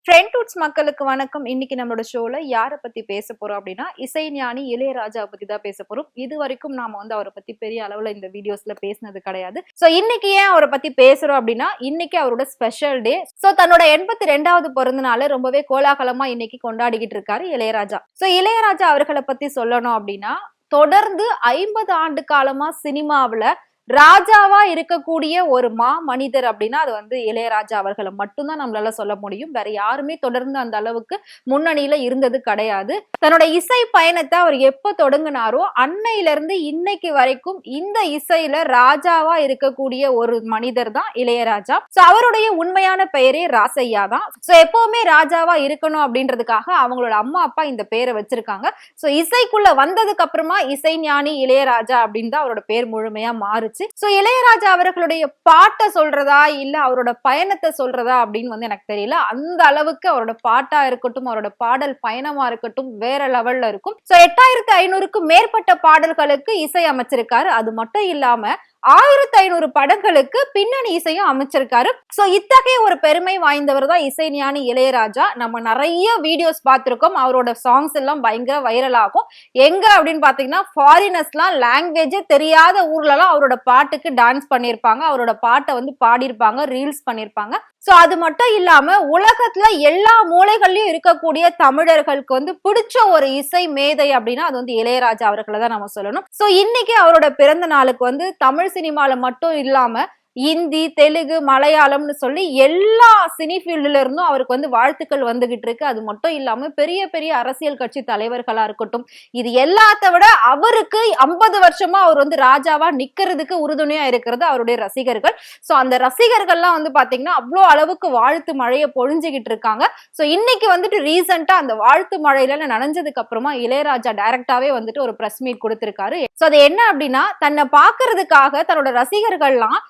ட்ரெண்ட்வுட்ஸ் மக்களுக்கு வணக்கம். இன்னைக்கு நம்மளோட ஷோல யாரை பத்தி பேச போறோம் அப்படின்னா இசைஞானி இளையராஜா பத்தி தான் பேச போறோம். இது வரைக்கும் நாம அவரை பத்தி பெரிய அளவுல இந்த வீடியோஸ்ல பேசினது கிடையாது. சோ இன்னைக்கு ஏன் அவரை பத்தி பேசுறோம் அப்படின்னா இன்னைக்கு அவரோட ஸ்பெஷல் டே. சோ தன்னோட 82வது பிறந்த நாளை ரொம்பவே கோலாகலமா இன்னைக்கு கொண்டாடிக்கிட்டு இருக்காரு இளையராஜா. சோ இளையராஜா அவர்களை பத்தி சொல்லணும் அப்படின்னா தொடர்ந்து 50 ஆண்டு காலமா சினிமாவுல ராஜாவா இருக்கக்கூடிய ஒரு மனிதர் அப்படின்னா அது இளையராஜா அவர்களை மட்டும்தான் நம்மளால சொல்ல முடியும். வேற யாருமே தொடர்ந்து அந்த அளவுக்கு முன்னணியில இருந்தது கிடையாது. தன்னோட இசை பயணத்தை அவர் எப்ப தொடங்கினாரோ அன்னையில இருந்து இன்னைக்கு வரைக்கும் இந்த இசையில ராஜாவா இருக்கக்கூடிய ஒரு மனிதர் தான் இளையராஜா. சோ அவருடைய உண்மையான பெயரே ராசையா தான். சோ எப்பவுமே ராஜாவா இருக்கணும் அப்படின்றதுக்காக அவங்களோட அம்மா அப்பா இந்த பேரை வச்சிருக்காங்க. சோ இசைக்குள்ள வந்ததுக்கு அப்புறமா இசைஞானி இளையராஜா அப்படின்னு தான் அவரோட பேர் முழுமையா மாறுச்சு. சோ இளையராஜா அவர்களுடைய பாட்டை சொல்றதா இல்ல அவரோட பயணத்தை சொல்றதா அப்படின்னு எனக்கு தெரியல. அந்த அளவுக்கு அவரோட பாட்டா இருக்கட்டும் அவரோட பாடல் பயணமா இருக்கட்டும் வேற லெவல்ல இருக்கும். சோ 8500க்கும் மேற்பட்ட பாடல்களுக்கு இசை அமைச்சிருக்காரு. அது மட்டும் இல்லாம 1500 படங்களுக்கு பின்னணி இசையும் அமைச்சிருக்காரு. சோ இத்தகைய ஒரு பெருமை வாய்ந்தவர் தான் இசைஞானி இளையராஜா. நம்ம நிறைய வீடியோஸ் பார்த்திருக்கோம். அவரோட சாங்ஸ் எல்லாம் பயங்கர வைரல் ஆகும். எங்க அப்படின்னு பாத்தீங்கன்னா ஃபாரினர்ஸ் எல்லாம் லாங்குவேஜே தெரியாத ஊர்ல எல்லாம் அவரோட பாட்டுக்கு டான்ஸ் பண்ணிருப்பாங்க. அவரோட பாட்டை பாடியிருப்பாங்க, ரீல்ஸ் பண்ணிருப்பாங்க. சோ அது மட்டும் இல்லாம உலகத்துல எல்லா மூலைகள்லயும் இருக்கக்கூடிய தமிழர்களுக்கு பிடிச்ச ஒரு இசை மேதை அப்படின்னா அது இளையராஜா அவர்களை தான் நம்ம சொல்லணும். சோ இன்னைக்கு அவரோட பிறந்த நாளுக்கு தமிழ் சினிமால மட்டும் இல்லாம இந்தி, தெலுங்கு, மலையாளம்னு சொல்லி எல்லா சினி ஃபீல்டுல இருந்தும் அவருக்கு வாழ்த்துக்கள் வந்துகிட்டு இருக்கு. அது மட்டும் இல்லாம பெரிய பெரிய அரசியல் கட்சி தலைவர்களா இருக்கட்டும், இது எல்லாத்த விட அவருக்கு 50 வருஷமா அவர் ராஜாவா நிக்கிறதுக்கு உறுதுணையா இருக்கிறது அவருடைய ரசிகர்கள். சோ அந்த ரசிகர்கள்லாம் பாத்தீங்கன்னா அவ்வளோ அளவுக்கு வாழ்த்து மழையை பொழிஞ்சுகிட்டு இருக்காங்க. சோ இன்னைக்கு ரீசெண்டா அந்த வாழ்த்து மழையில நனைஞ்சதுக்கு அப்புறமா இளையராஜா டைரக்டாவே ஒரு பிரஸ் மீட் கொடுத்திருக்காரு. சோ அது என்ன அப்படின்னா தன்னை பாக்குறதுக்காக தன்னோட ரசிகர்கள்லாம்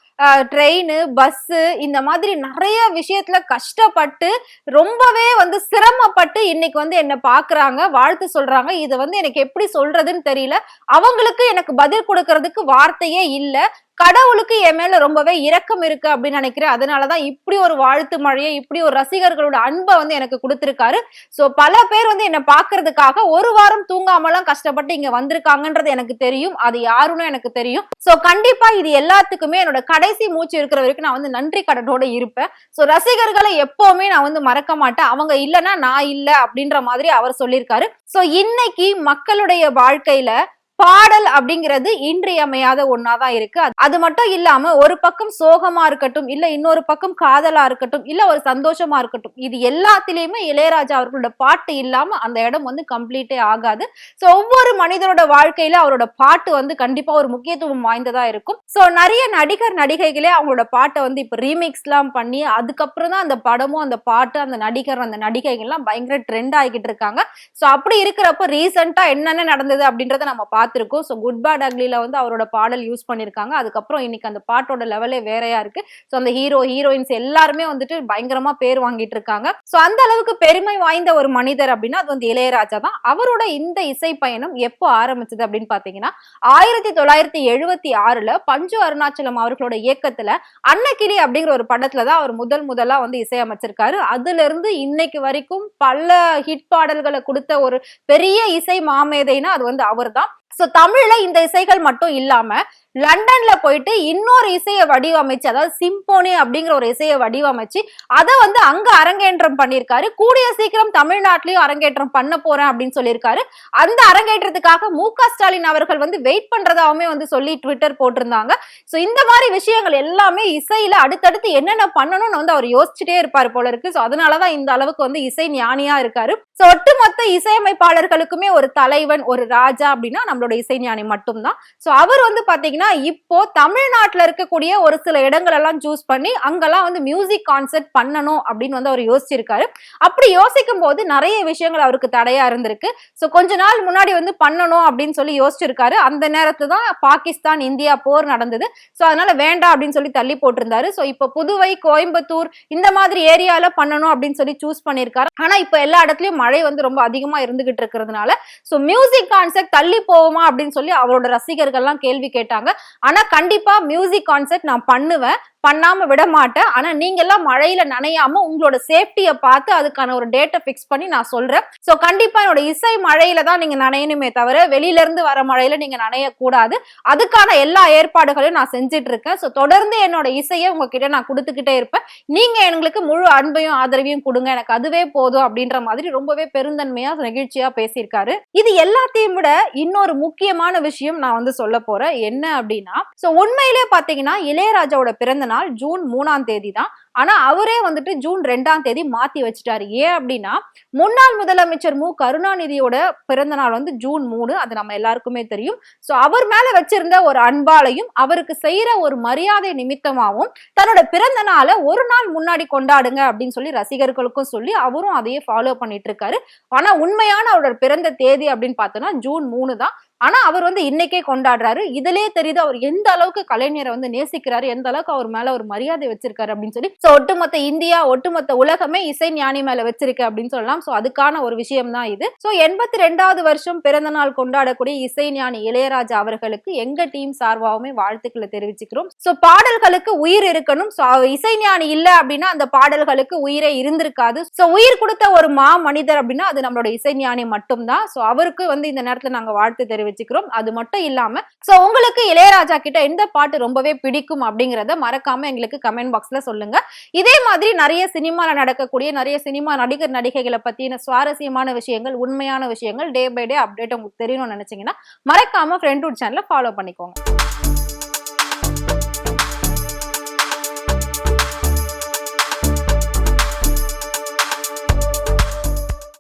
ட்ரெயின், பஸ் இந்த மாதிரி நிறைய விஷயத்துல கஷ்டப்பட்டு ரொம்பவே சிரமப்பட்டு இன்னைக்கு என்ன பாக்குறாங்க, வாழ்த்து சொல்றாங்க. இது எனக்கு எப்படி சொல்றதுன்னு தெரியல. அவங்களுக்கு எனக்கு பதில் கொடுக்கறதுக்கு வார்த்தையே இல்ல. கடவுளுக்கு என் மேல ரொம்பவே இரக்கம் இருக்கு அப்படின்னு நினைக்கிறேன். அதனாலதான் இப்படி ஒரு வாழ்த்து மழையை, இப்படி ஒரு ரசிகர்களோட அன்பை எனக்கு கொடுத்திருக்காரு. சோ பல பேர் என்ன பாக்குறதுக்காக ஒரு வாரம் தூங்காமலாம் கஷ்டப்பட்டு இங்க வந்திருக்காங்கன்றது எனக்கு தெரியும். அது யாருன்னு எனக்கு தெரியும். சோ கண்டிப்பா இது எல்லாத்துக்குமே என்னோட கடைசி மூச்சு இருக்கிற வரைக்கும் நான் நன்றி கடனோட இருப்பேன். சோ ரசிகர்களை எப்பவுமே நான் மறக்க மாட்டேன். அவங்க இல்லைன்னா நான் இல்ல அப்படின்ற மாதிரி அவர் சொல்லியிருக்காரு. சோ இன்னைக்கு மக்களுடைய வாழ்க்கையில பாடல் அப்படிங்கிறது இன்றியமையாத ஒன்னாதான் இருக்கு. அது மட்டும் இல்லாம ஒரு பக்கம் சோகமா இருக்கட்டும், இல்ல இன்னொரு பக்கம் காதலா இருக்கட்டும், இல்ல ஒரு சந்தோஷமா இருக்கட்டும், இது எல்லாத்திலயுமே இளையராஜா அவர்களோட பாட்டு இல்லாம அந்த இடம் கம்ப்ளீட்டே ஆகாது. சோ ஒவ்வொரு மனிதரோட வாழ்க்கையில அவரோட பாட்டு கண்டிப்பா ஒரு முக்கியத்துவம் வாய்ந்ததா இருக்கும். சோ நிறைய நடிகர் நடிகைகளே அவங்களோட பாட்டை இப்ப ரீமிக்ஸ் எல்லாம் பண்ணி அதுக்கப்புறம் தான் அந்த படமும் அந்த பாட்டு அந்த நடிகர் அந்த நடிகைகள் எல்லாம் பயங்கர ட்ரெண்ட் ஆகிட்டு இருக்காங்க. சோ அப்படி இருக்கிறப்ப ரீசெண்டா என்னென்ன நடந்தது அப்படின்றத நம்ம பார்த்திருக்கோம். சோ குட் பேட் அக்லில அவரோட பாடல் யூஸ் பண்ணிருக்காங்க. அதுக்கப்புறம் இன்னைக்கு அந்த பாட்டோட லெவலே வேறையா இருக்கு. சோ அந்த ஹீரோயின்ஸ் எல்லாருமே பயங்கரமா பேர் வாங்கிட்டு இருக்காங்க. சோ அந்த அளவுக்கு பெருமை வாய்ந்த ஒரு மனிதர் அப்படின்னா அது இளையராஜா தான். அவரோட இந்த இசை பயணம் எப்போ ஆரம்பிச்சது அப்படின்னு பாத்தீங்கன்னா 1976ல பஞ்சு அருணாச்சலம் அவர்களோட இயக்கத்துல அன்னக்கிளி அப்படிங்கிற ஒரு படத்துலதான் அவர் முதலா இசையமைச்சிருக்காரு. அதுல இருந்து இன்னைக்கு வரைக்கும் பல ஹிட் பாடல்களை கொடுத்த ஒரு பெரிய இசை மாமேதைனா அது அவர் தான். சோ தமிழ்ல இந்த இசைகள் மட்டும் இல்லாம லண்டன்ல போயிட்டு இன்னொரு இசையை வடிவமைச்சு, அதாவது சிம்போனி அப்படிங்கிற ஒரு இசையை வடிவமைச்சு அதை அங்க அரங்கேற்றம் பண்ணியிருக்காரு. கூடிய சீக்கிரம் தமிழ்நாட்டிலையும் அரங்கேற்றம் பண்ண போறேன் அப்படின்னு சொல்லியிருக்காரு. அந்த அரங்கேற்றத்துக்காக மு.க. ஸ்டாலின் அவர்கள் வெயிட் பண்றதாவுமே சொல்லி ட்விட்டர் போட்டிருந்தாங்க. சோ இந்த மாதிரி விஷயங்கள் எல்லாமே இசையில அடுத்தடுத்து என்னென்ன பண்ணணும்னு அவர் யோசிச்சுட்டே இருப்பாரு போல இருக்கு. சோ அதனாலதான் இந்த அளவுக்கு இசை ஞானியா இருக்காரு. சோ ஒட்டுமொத்த இசையமைப்பாளர்களுக்குமே ஒரு தலைவன், ஒரு ராஜா அப்படின்னா நம்மளோட இசைஞானி மட்டும்தான். சோ அவர் பாத்தீங்கன்னா இப்போ தமிழ்நாட்டுல இருக்கக்கூடிய ஒரு சில இடங்கள் எல்லாம் சூஸ் பண்ணி அங்கெல்லாம் மியூசிக் கான்சர்ட் பண்ணணும் அப்படின்னு அவர் யோசிச்சிருக்காரு. அப்படி யோசிக்கும் போது நிறைய விஷயங்கள் அவருக்கு தடையா இருந்திருக்கு. சோ கொஞ்ச நாள் முன்னாடி பண்ணணும் அப்படின்னு சொல்லி யோசிச்சிருக்காரு. அந்த நேரத்துல தான் பாகிஸ்தான் இந்தியா போர் நடந்தது. சோ அதனால வேண்டாம் அப்படின்னு சொல்லி தள்ளி போட்டிருந்தாரு. சோ இப்ப புதுவை, கோயம்புத்தூர் இந்த மாதிரி ஏரியால பண்ணணும் அப்படின்னு சொல்லி சூஸ் பண்ணிருக்காரு. ஆனா இப்ப எல்லா இடத்துலயும் மழை ரொம்ப அதிகமா இருந்துகிட்டு இருக்கிறதுனால சோ மியூசிக் கான்சர்ட் தள்ளி போகும் பண்ணுமா அப்படின்னு சொல்லி அவரோட ரசிகர்கள் எல்லாம் கேள்வி கேட்டாங்க. ஆனா கண்டிப்பா மியூசிக் கான்சர்ட் நான் பண்ணுவேன், பண்ணாம விட மாட்டேன். ஆனா நீங்க எல்லாம் மழையில நனையாம உங்களோட சேஃப்டியை பார்த்து அதுக்கான ஒரு டேட்டை பிக்ஸ் பண்ணி நான் சொல்றேன். சோ கண்டிப்பா என்னோட இசை மழையில தான் நீங்க நனையணுமே தவிர வெளியில இருந்து வர மழையில நீங்க நனைய கூடாது. அதுக்கான எல்லா ஏற்பாடுகளையும் நான் செஞ்சுட்டு இருக்கேன். சோ தொடர்ந்து என்னோட இசையை உங்ககிட்ட நான் கொடுத்துக்கிட்டே இருப்பேன். நீங்க எங்களுக்கு முழு அன்பையும் ஆதரவையும் கொடுங்க, எனக்கு அதுவே போதும் அப்படின்ற மாதிரி ரொம்பவே பெருந்தன்மையா நெகிழ்ச்சியா பேசியிருக்காரு. இது எல்லாத்தையும் விட இன்னொரு முக்கியமான விஷயம் நான் வந்து சொல்ல போறேன். என்ன அப்படின்னா, சோ உண்மையிலே பாத்தீங்கன்னா இளையராஜாவோட பிறந்த நாள் ஜூன் 3ஆம் தேதி தான். ஆனா அவரே வந்துட்டு ஜூன் 2ஆம் தேதி மாத்தி வச்சுட்டாரு. ஏன் அப்படின்னா, முன்னாள் முதலமைச்சர் மு கருணாநிதியோட பிறந்த நாள் வந்து ஜூன் 3, அது நம்ம எல்லாருக்குமே தெரியும். சோ அவர் மேல வச்சிருந்த ஒரு அன்பாலையும் அவருக்கு செய்யற ஒரு மரியாதை நிமித்தமாவும் தன்னோட பிறந்த நாளை ஒரு நாள் முன்னாடி கொண்டாடுங்க அப்படின்னு சொல்லி ரசிகர்களுக்கும் சொல்லி அவரும் அதையே ஃபாலோ பண்ணிட்டு இருக்காரு. ஆனா உண்மையான அவரோட பிறந்த தேதி அப்படின்னு பார்த்தோம்னா ஜூன் 3 தான். ஆனா அவர் வந்து இன்னைக்கே கொண்டாடுறாரு. இதுலயே தெரியுது அவர் எந்த அளவுக்கு கலைஞரை வந்து நேசிக்கிறாரு, எந்த அளவுக்கு அவர் மேல ஒரு மரியாதை வச்சிருக்காரு அப்படின்னு சொல்லி. சோ ஒட்டுமொத்த இந்தியா, ஒட்டுமொத்த உலகமே இசை ஞானி மேல வச்சிருக்கு அப்படின்னு சொல்லலாம். சோ அதுக்கான ஒரு விஷயம் தான் இது. சோ 82வது வருஷம் பிறந்த நாள் கொண்டாடக்கூடிய இசை ஞானி இளையராஜா அவர்களுக்கு எங்க டீம் சார்பாகவுமே வாழ்த்துக்களை தெரிவிச்சுக்கிறோம். சோ பாடல்களுக்கு உயிர் இருக்கணும். சோ இசை ஞானி இல்ல அப்படின்னா அந்த பாடல்களுக்கு உயிரே இருந்திருக்காது. சோ உயிர் கொடுத்த ஒரு மா மனிதர் அப்படின்னா அது நம்மளோட இசை ஞானி மட்டும்தான். சோ அவருக்கு வந்து இந்த நேரத்துல நாங்க வாழ்த்து தெரிவிச்சுக்கிறோம். அது மட்டும் இல்லாம சோ உங்களுக்கு இளையராஜா கிட்ட எந்த பாட்டு ரொம்பவே பிடிக்கும் அப்படிங்கறத மறக்காம எங்களுக்கு கமெண்ட் பாக்ஸ்ல சொல்லுங்க. இதே மாதிரி நிறைய சினிமால நடக்கக்கூடிய நிறைய சினிமா நடிகர் நடிகைகளை பத்தின சுவாரஸ்யமான விஷயங்கள், உண்மையான விஷயங்கள் டே பை டே அப்டேட் உங்களுக்கு தெரியணும்னு நினைச்சீங்கன்னா மறக்காம ஃப்ரெண்ட்வுட் சேனலை ஃபாலோ பண்ணிக்கோங்க.